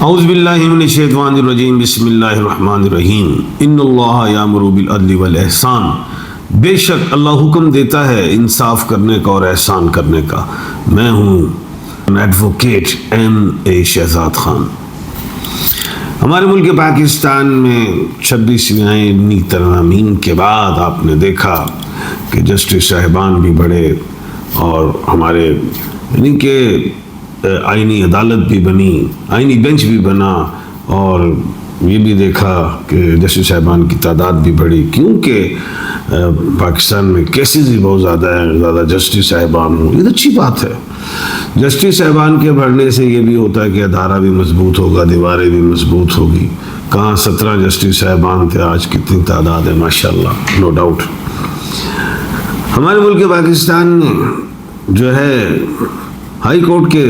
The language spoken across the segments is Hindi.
औज़ुबिल्लाहि मिनश्शैतानिर्रजीम बिस्मिल्लाहिर्रहमानिर्रहीम इन्नल्लाह यामुरु बिल अदली वल एहसान। बेशक अल्लाह हुक्म देता है इंसाफ करने का और एहसान करने का। मैं हूँ एडवोकेट M.A. शहजाद खान। हमारे मुल्क पाकिस्तान में 26वीं तरमीम के बाद आपने देखा कि जस्टिस साहिबान भी बढ़े और हमारे यानी कि आईनी अदालत भी बनी, आईनी बेंच भी बना, और ये भी देखा कि जस्टिस साहिबान की तादाद भी बढ़ी, क्योंकि पाकिस्तान में केसेस भी बहुत ज़्यादा हैं। ज़्यादा जस्टिस साहिबान हो, ये तो अच्छी बात है। जस्टिस साहिबान के बढ़ने से ये भी होता है कि अदारा भी मजबूत होगा, दीवारें भी मजबूत होगी। कहाँ 17 जस्टिस साहिबान थे, आज कितनी तादाद है, माशाल्लाह, नो डाउट। हमारे मुल्क पाकिस्तान में जो है हाई कोर्ट के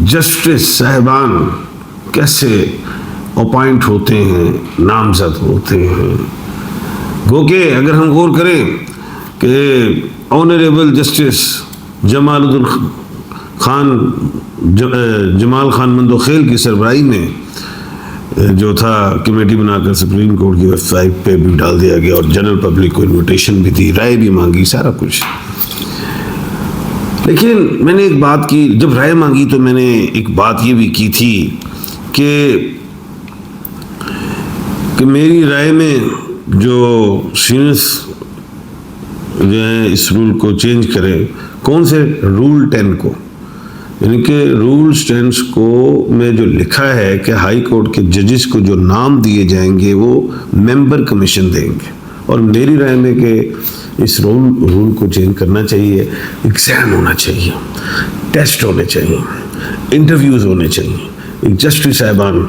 जस्टिस साहिबान कैसे अपॉइंट होते हैं, नामजद होते हैं। गो के अगर हम गौर करें कि ऑनरेबल जस्टिस जमाल खान मंदोखेल की सरबराही में जो था कमेटी बनाकर सुप्रीम कोर्ट की वेबसाइट पे भी डाल दिया गया और जनरल पब्लिक को इन्विटेशन भी दी, राय भी मांगी, सारा कुछ। लेकिन मैंने एक बात की, जब राय मांगी तो मैंने एक बात ये भी की थी कि मेरी राय में जो सीनियर्स जो है इस रूल को चेंज करें। कौन से रूल 10 को, यानी कि रूल्स 10 को में जो लिखा है कि हाई कोर्ट के जजेस को जो नाम दिए जाएंगे वो मेंबर कमीशन देंगे, और मेरी राय में कि इस रूल को चेंज करना चाहिए। एग्ज़ाम होना चाहिए, टेस्ट होने चाहिए, इंटरव्यूज़ होने चाहिए एक जस्टिस साहिबान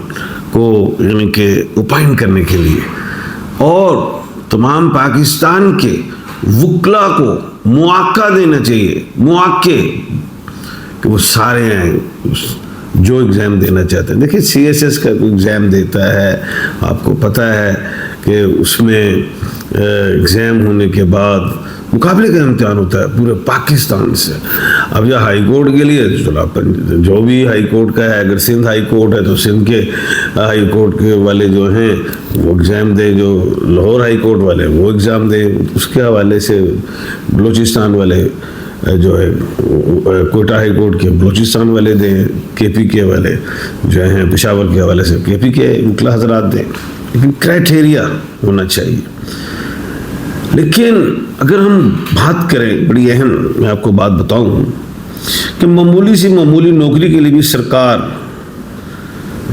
को यानी कि अपॉइंट करने के लिए, और तमाम पाकिस्तान के वकला को मुआक्का देना चाहिए, मुआक्के कि वो सारे हैं जो एग्ज़ाम देना चाहते हैं। देखिए CSS का एग्ज़ाम देता है, आपको पता है कि उसमें एग्ज़ाम होने के बाद मुकाबले का इम्तिहान होता है पूरे पाकिस्तान से। अब यह हाई कोर्ट के लिए जो भी हाई कोर्ट का है, अगर सिंध हाई कोर्ट है तो सिंध के हाई कोर्ट के वाले जो हैं वो एग्ज़ाम दे, जो लाहौर हाई कोर्ट वाले वो एग्ज़ाम दे, उसके हवाले से बलूचिस्तान वाले जो है कोयटा हाई कोर्ट के बलूचिस्तान वाले दें, KPK वाले जो हैं पेशावर के हवाले से KPK वकला हजरात दें, लेकिन क्राइटेरिया होना चाहिए। लेकिन अगर हम बात करें, बड़ी अहम मैं आपको बात बताऊं कि मामूली सी मामूली नौकरी के लिए भी सरकार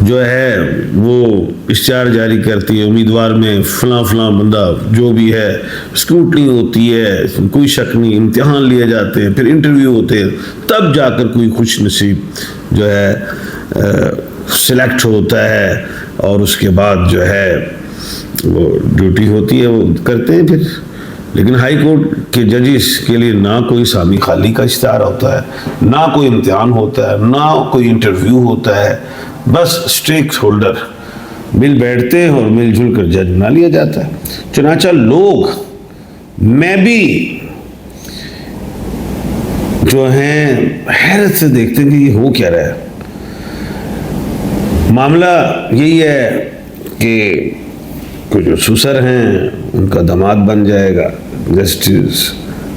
जो है वो इश्तिहार जारी करती है, उम्मीदवार में फलां बंदा जो भी है, स्क्रूटनी होती है, कोई शक नहीं, इम्तिहान लिए जाते हैं, फिर इंटरव्यू होते हैं, तब जाकर कोई खुश नसीब जो है सिलेक्ट होता है, और उसके बाद जो है वो ड्यूटी होती है, वो करते हैं फिर। लेकिन हाई कोर्ट के जजेस के लिए ना कोई सामी खाली का इश्तिहार होता है, ना कोई इम्तिहान होता है, ना कोई इंटरव्यू होता है, बस स्टेक होल्डर मिल बैठते हैं और मिलजुल कर जज बना लिया जाता है। चुनाचा लोग मैं भी जो हैं हैरत से देखते हैं कि ये हो क्या रहा है। मामला यही है कि कोई जो सुसर हैं उनका दामाद बन जाएगा जस्टिस,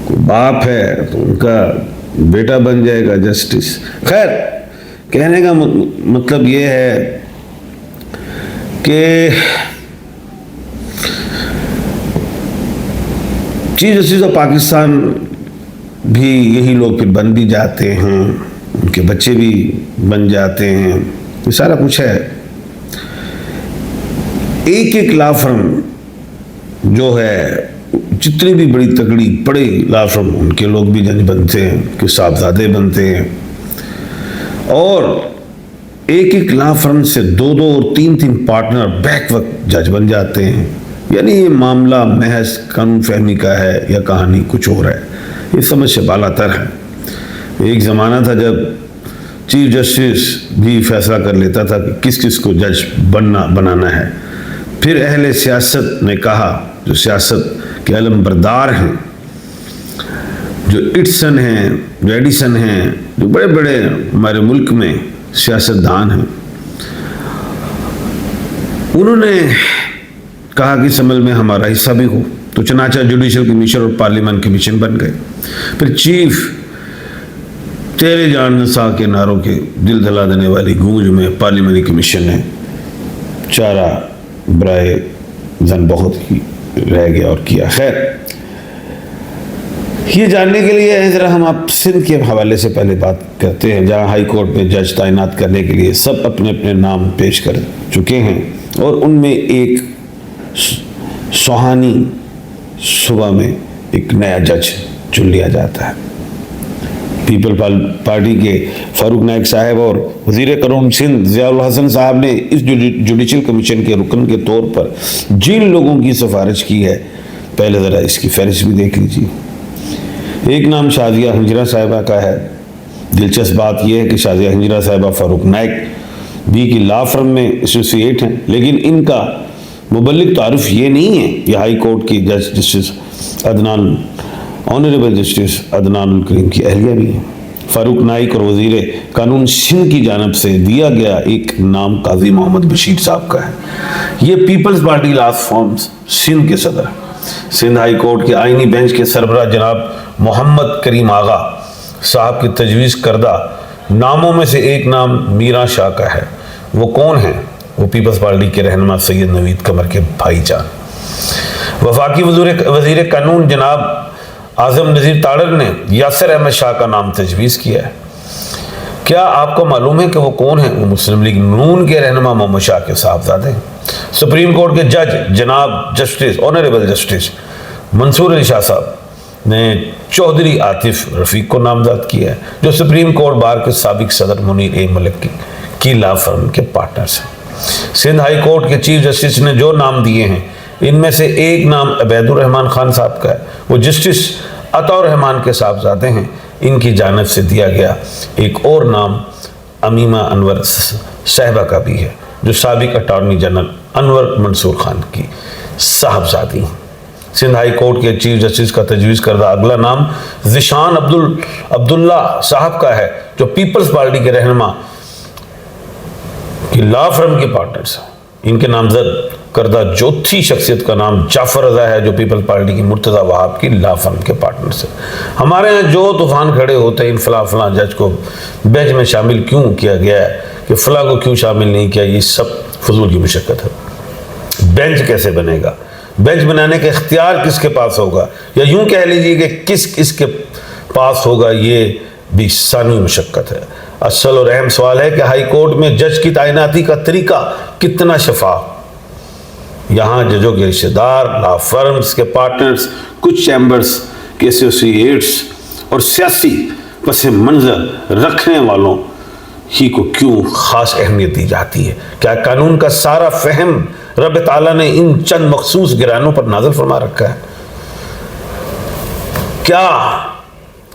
कोई बाप है तो उनका बेटा बन जाएगा जस्टिस। खैर, कहने का मतलब ये है कि चीफ जस्टिस ऑफ पाकिस्तान भी यही लोग फिर बन भी जाते हैं, उनके बच्चे भी बन जाते हैं, ये सारा कुछ है। एक लॉ फर्म जो है, जितनी भी बड़ी तगड़ी बड़े लॉ फर्म, उनके लोग भी जज बनते हैं, कि साहबजादे बनते हैं, और एक लॉ फर्म से 2 और 3 पार्टनर बैक वक्त जज बन जाते हैं। यानी ये मामला महज कानून फहमी का है या कहानी कुछ और है, ये समझ से बालातर है। एक ज़माना था जब चीफ जस्टिस भी फैसला कर लेता था कि किस किस को जज बनाना है। फिर अहले सियासत ने कहा, जो सियासत के अलम बरदार हैं, जो इटसन हैं, जो एडिसन हैं, जो बड़े बड़े हमारे मुल्क में सियासतदान हैं, उन्होंने कहा कि समल में हमारा हिस्सा भी हो, तो चनाचा जुडिशल कमीशन और पार्लियामेंट कमीशन बन गए। फिर चीफ तेरे जान नसा के नारों के दिल दहला देने वाली गूंज में पार्लियामेंट्री कमीशन ने चारा बराए जन बहुत ही रह गया और किया। खैर, ये जानने के लिए ज़रा हम आप सिंध के हवाले से पहले बात करते हैं, जहाँ हाई कोर्ट में जज तैनात करने के लिए सब अपने अपने नाम पेश कर चुके हैं और उनमें एक सुहानी सुबह में एक नया जज चुन लिया जाता है। पीपल पार्टी के फारूक नाइक साहब और वज़ीर कानून सिंध ज़ियाउल हसन साहब ने इस जुडिशल कमीशन के रुकन के तौर पर जिन लोगों की सिफारिश की है, पहले ज़रा इसकी फहरिस्त भी देख लीजिए। एक नाम शाजिया हिंजरा साहिबा का है। दिलचस्प बात यह है कि शाजिया हिंजरा साहिबा फारूक नाइक भी की लॉ फर्म में एसोसिएट हैं, लेकिन इनका मुबल्लिग तारुफ ये नहीं है। यह हाई कोर्ट की justice Adnan honourable justice Adnan Karim की अहलिया भी है। फारूक नाइक और वज़ीर कानून सिंध की जानब से दिया गया एक नाम काजी मोहम्मद बशीर साहब का है। ये People's Party law firms Sindh के सदर, सिंध हाई कोर्ट के आइनी बेंच के सरबराह जनाब मोहम्मद करीम आगा साहब की तजवीज़ करदा नामों में से एक नाम मीरा शाह का है। वो कौन है? वो पीपल्स पार्टी के रहनुमा सैयद नवीद कमर के भाईजान। वफाकी वज़ीर कानून जनाब आज़म नज़ीर ताड़र ने यासिर अहमद शाह का नाम तजवीज़ किया है। क्या आपको मालूम है कि वो कौन है? वो मुस्लिम लीग नून के रहनुमा मोहम्मद शाह के साहबजादे हैं। सुप्रीम कोर्ट के जज जनाब justice honourable justice Mansoor Ali Shah साहब ने चौधरी आतिफ रफ़ीक को नामजद किया है, जो सुप्रीम कोर्ट बार के साबिक सदर मुनीर ए मलिक की लॉ फर्म के पार्टनर्स हैं। सिंध हाई कोर्ट के चीफ जस्टिस ने जो नाम दिए हैं, इनमें से एक नाम अबैदुर रहमान खान साहब का है। वो जस्टिस अताउर रहमान के साहबजादे हैं। इनकी जानिब से दिया गया एक और नाम अमीमा अनवर साहिबा का भी है, जो साबिक अटॉर्नी जनरल अनवर मंसूर खान की साहबजादी हैं। सिंध हाई कोर्ट के चीफ जस्टिस का तजवीज़ करदा अगला नाम ज़िशान अब्दुल्ला साहब का है, जो पीपल्स पार्टी के रहनुमा की लॉ फर्म के पार्टनर्स हैं। इनके नामजद करदा चौथी शख्सियत का नाम जाफर रजा है, जो पीपल्स पार्टी की मुर्तज़ा वहाब की लॉ फर्म के पार्टनर्स हैं। हमारे यहाँ जो तूफान खड़े होते हैं इन फला जज को बेंच में शामिल क्यों किया गया है, कि फला को क्यों शामिल नहीं किया, ये सब फजूल की मुशक्क़त है। बेंच कैसे बनेगा? बेंच बनाने का इख्तियार किसके पास होगा, या यूं कह लीजिए कि किसके पास होगा, ये भी सानी मुशक्क़त है। असल और अहम सवाल है कि हाई कोर्ट में जज की तैनाती का तरीका कितना शफाफ। यहाँ जजों के रिश्तेदार, लॉ फर्म्स के पार्टनर्स, कुछ चैम्बर्स के एसोसिएट्स और सियासी पस मंजर रखने वालों ही को क्यों खास अहमियत दी जाती है? क्या कानून का सारा फहम रब ताला ने इन चंद मखसूस गिरानों पर नाज़िल फरमा रखा है? क्या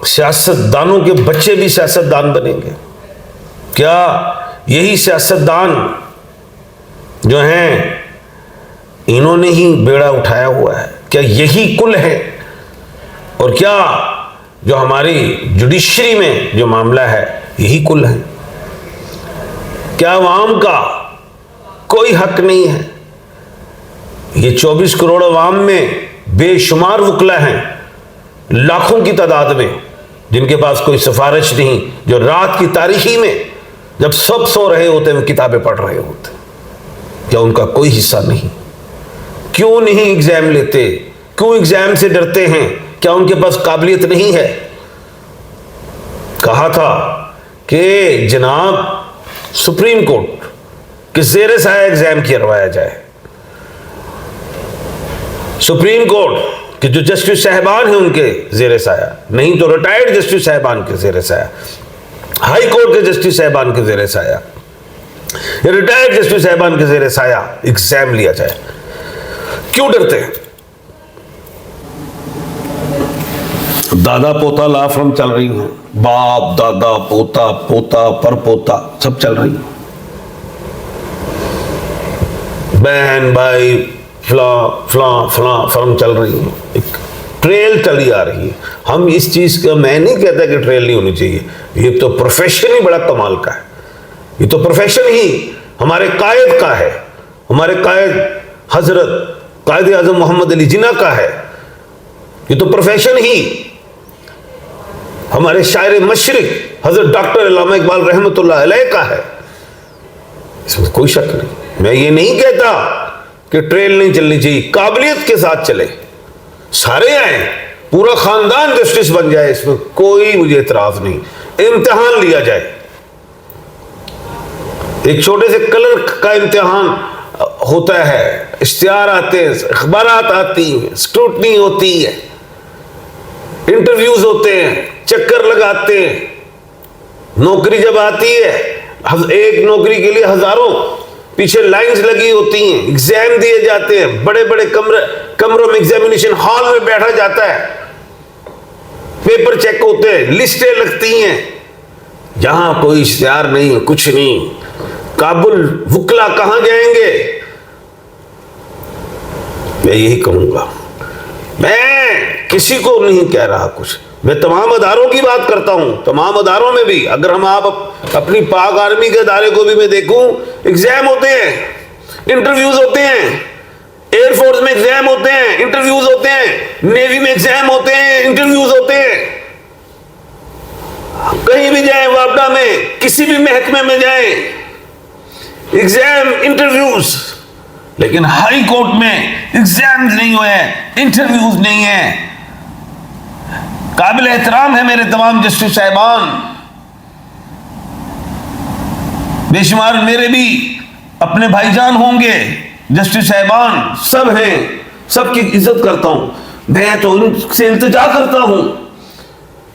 सियासतदानों के बच्चे भी सियासतदान बनेंगे? क्या यही सियासतदान जो हैं इन्होंने ही बेड़ा उठाया हुआ है? क्या यही कुल है? और क्या जो हमारी जुडिशरी में जो मामला है यही कुल है? क्या अवाम का कोई हक नहीं है? ये 24 करोड़ अवाम में बेशुमार वकला हैं, लाखों की तादाद में, जिनके पास कोई सिफारिश नहीं, जो रात की तारीखी में जब सब सो रहे होते हैं किताबें पढ़ रहे होते। क्या उनका कोई हिस्सा नहीं? क्यों नहीं एग्जाम लेते? क्यों एग्जाम से डरते हैं? क्या उनके पास काबिलियत नहीं है? कहा था कि जनाब सुप्रीम कोर्ट के ज़ेरे साया एग्जाम करवाया जाए। सुप्रीम कोर्ट के जो जस्टिस साहबान हैं उनके ज़ेरे साया, नहीं तो रिटायर्ड जस्टिस साहबान के ज़ेरे साया, हाई कोर्ट के जस्टिस साहबान के ज़ेरे साया, रिटायर्ड जस्टिस साहबान के ज़ेरे साया एग्जाम लिया जाए। क्यों डरते हैं? दादा पोता लॉ फर्म चल रही हैं, बाप दादा पोता पोता पर पोता सब चल रही हैं, बहन भाई फला फर्म चल रही है, एक ट्रेल चली आ रही है। हम इस चीज का, मैं नहीं कहता कि ट्रेल नहीं होनी चाहिए, ये तो प्रोफेशन ही बड़ा कमाल का है। ये तो प्रोफेशन ही हमारे कायद का है, हमारे कायद हजरत कायद आजम मोहम्मद अली जिन्ना का है, ये तो प्रोफेशन ही। हमारे शायर मशरिक हजरत डॉक्टर अल्लामा इकबाल रहमतुल्लाह अलैह का है, इसमें कोई शक नहीं। मैं ये नहीं कहता कि ट्रेल नहीं चलनी चाहिए, काबिलियत के साथ चले, सारे आए, पूरा खानदान जस्टिस बन जाए, इसमें कोई मुझे इतराज नहीं। इम्तिहान लिया जाए, एक छोटे से कलर का इम्तिहान होता है, इश्तिहार आते हैं, अखबारात आती हैं, स्क्रूटनी होती है, इंटरव्यूज होते हैं, चक्कर लगाते हैं। नौकरी जब आती है, एक नौकरी के लिए हजारों पीछे लाइंस लगी होती हैं, एग्जाम दिए जाते हैं, बड़े बड़े कमरों में एग्जामिनेशन हॉल में बैठा जाता है, पेपर चेक होते हैं, लिस्टें लगती हैं। जहां कोई इश्तिहार नहीं, कुछ नहीं, काबुल वुकला कहां जाएंगे? मैं यही कहूंगा, मैं किसी को नहीं कह रहा कुछ, मैं तमाम अदारों की बात करता हूं। तमाम अदारों में भी, अगर हम आप अपनी पाक आर्मी के अदारे को भी मैं देखूं, एग्जाम होते हैं, इंटरव्यूज होते हैं, एयरफोर्स में एग्जाम होते हैं, इंटरव्यूज होते हैं, नेवी में एग्जाम होते हैं, इंटरव्यूज होते हैं। कहीं भी जाएं, वापडा में, किसी भी महकमे में जाएं, एग्जाम, इंटरव्यूज। लेकिन हाई कोर्ट में एग्जाम्स नहीं हुए, इंटरव्यूज नहीं है। काबिल एहतराम है मेरे तमाम जस्टिस साहिबान, बेशुमार मेरे भी अपने भाईजान होंगे जस्टिस साहिबान, सब हैं, सबकी इज्जत करता हूं। मैं तो उनसे इल्तिजा करता हूं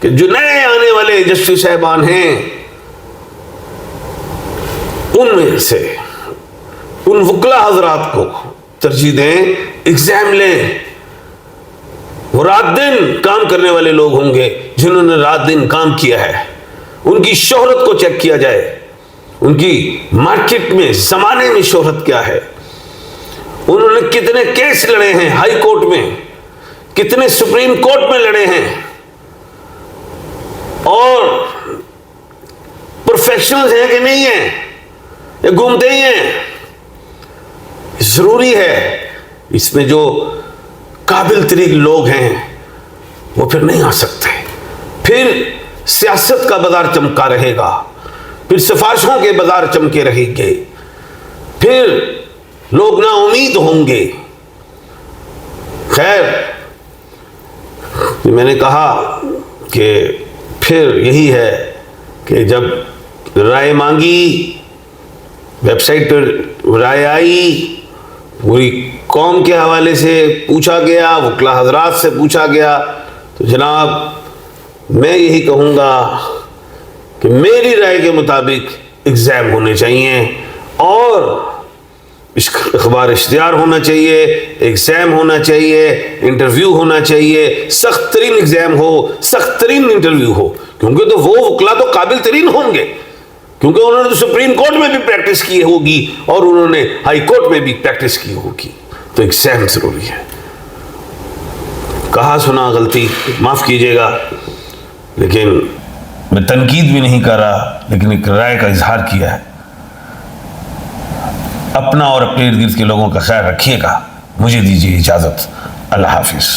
कि जो नए आने वाले जस्टिस साहिबान हैं, उनमें से उन वुकला हजरात को तरजीह दें, एग्जाम लें। वो रात दिन काम करने वाले लोग होंगे जिन्होंने रात दिन काम किया है, उनकी शोहरत को चेक किया जाए, उनकी मार्केट में जमाने में शोहरत क्या है, उन्होंने कितने केस लड़े हैं हाई कोर्ट में, कितने सुप्रीम कोर्ट में लड़े हैं, और प्रोफेशनल्स हैं कि नहीं है, ये घूमते ही हैं। जरूरी है इसमें जो काबिल तरीन लोग हैं वो फिर नहीं आ सकते, फिर सियासत का बाजार चमका रहेगा, फिर सिफारिशों के बाजार चमके रहेंगे, फिर लोग ना उम्मीद होंगे। खैर, मैंने कहा कि फिर यही है कि जब राय मांगी, वेबसाइट पर राय आई, पूरी कौम के हवाले से पूछा गया, वकला हजरात से पूछा गया, तो जनाब मैं यही कहूँगा कि मेरी राय के मुताबिक एग्ज़ाम होने चाहिए और अखबार इश्तिहार होना चाहिए, एग्ज़ाम होना चाहिए, इंटरव्यू होना चाहिए, सख्त तरीन एग्ज़ाम हो, सख्त तरीन इंटरव्यू हो, क्योंकि तो वो वकला तो काबिल तरीन होंगे, क्योंकि उन्होंने तो सुप्रीम कोर्ट में भी प्रैक्टिस की होगी और उन्होंने हाई कोर्ट में भी प्रैक्टिस की होगी, तो एग्जाम जरूरी है। कहा सुना गलती माफ कीजिएगा, लेकिन मैं तनकीद भी नहीं कर रहा, लेकिन एक राय का इजहार किया है। अपना और अपने इर्द गिर्द के लोगों का ख्याल रखिएगा। मुझे दीजिए इजाजत। अल्लाह हाफिज।